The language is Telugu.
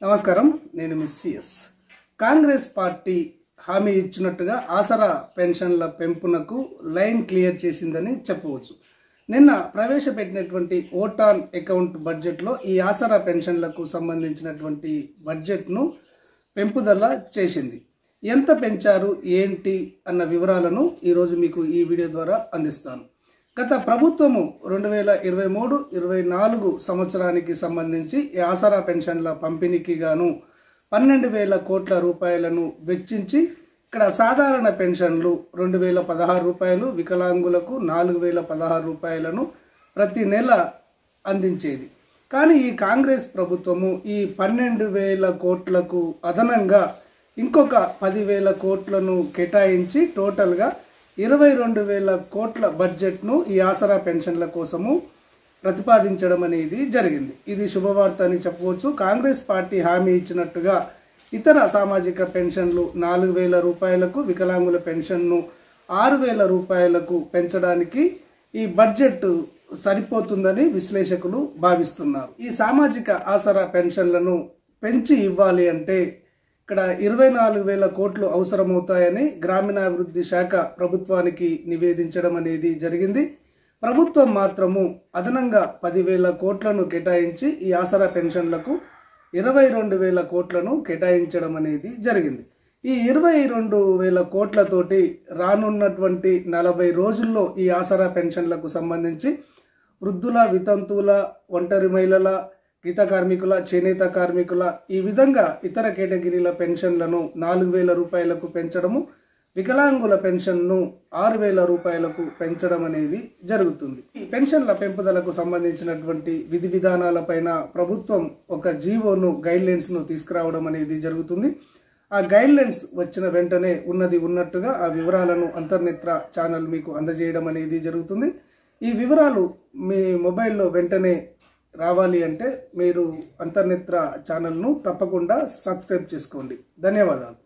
నమస్కారం, నేను మిస్ సిఎస్. కాంగ్రెస్ పార్టీ హామీ ఇచ్చినట్టుగా ఆసరా పెన్షన్ల పెంపునకు లైన్ క్లియర్ చేసిందని చెప్పవచ్చు. నిన్న ప్రవేశపెట్టినటువంటి ఓట్ ఆన్ అకౌంట్ బడ్జెట్లో ఈ ఆసరా పెన్షన్లకు సంబంధించినటువంటి బడ్జెట్ను పెంపుదల చేసింది. ఎంత పెంచారు ఏంటి అన్న వివరాలను ఈరోజు మీకు ఈ వీడియో ద్వారా అందిస్తాను. గత ప్రభుత్వము 2023-24 సంవత్సరానికి సంబంధించి ఈ ఆసరా పెన్షన్ల పంపిణీకి గాను 12,000 కోట్ల రూపాయలను వెచ్చించి ఇక్కడ సాధారణ పెన్షన్లు 2,016 రూపాయలు, వికలాంగులకు 4,016 రూపాయలను ప్రతి నెల అందించేది. కానీ ఈ కాంగ్రెస్ ప్రభుత్వము ఈ 12,000 కోట్లకు అదనంగా ఇంకొక 10,000 కోట్లను కేటాయించి టోటల్గా 22,000 కోట్ల బడ్జెట్ను ఈ ఆసరా పెన్షన్ల కోసము ప్రతిపాదించడం అనేది జరిగింది. ఇది శుభవార్త అని చెప్పవచ్చు. కాంగ్రెస్ పార్టీ హామీ ఇచ్చినట్టుగా ఇతర సామాజిక పెన్షన్లు 4,000 రూపాయలకు, వికలాంగుల పెన్షన్ను 6,000 రూపాయలకు పెంచడానికి ఈ బడ్జెట్ సరిపోతుందని విశ్లేషకులు భావిస్తున్నారు. ఈ సామాజిక ఆసరా పెన్షన్లను పెంచి ఇవ్వాలి అంటే ఇక్కడ 24,000 కోట్లు అవసరమవుతాయని గ్రామీణాభివృద్ధి శాఖ ప్రభుత్వానికి నివేదించడం అనేది జరిగింది. ప్రభుత్వం మాత్రము అదనంగా 10,000 కోట్లను కేటాయించి ఈ ఆసరా పెన్షన్లకు 22,000 కోట్లను కేటాయించడం అనేది జరిగింది. ఈ 22,000 కోట్లతోటి రానున్నటువంటి 40 రోజుల్లో ఈ ఆసరా పెన్షన్లకు సంబంధించి వృద్ధుల, వితంతువుల, ఒంటరి మహిళల, గీత కార్మికుల, చేనేత కార్మికుల ఈ విధంగా ఇతర కేటగిరీల పెన్షన్లను 4,000 రూపాయలకు పెంచడము, వికలాంగుల పెన్షన్ను 6,000 రూపాయలకు పెంచడం అనేది జరుగుతుంది. ఈ పెన్షన్ల పెంపుదలకు సంబంధించినటువంటి విధి విధానాలపైన ప్రభుత్వం ఒక జీవోను గైడ్లైన్స్ను తీసుకురావడం అనేది జరుగుతుంది. ఆ గైడ్లైన్స్ వచ్చిన వెంటనే ఉన్నది ఉన్నట్టుగా ఆ వివరాలను అంతర్నేత్ర ఛానల్ మీకు అందజేయడం అనేది జరుగుతుంది. ఈ వివరాలు మీ మొబైల్లో వెంటనే రావాలి అంటే మీరు అంతర్నేత్ర ఛానల్ను తప్పకుండా సబ్స్క్రైబ్ చేసుకోండి. ధన్యవాదాలు.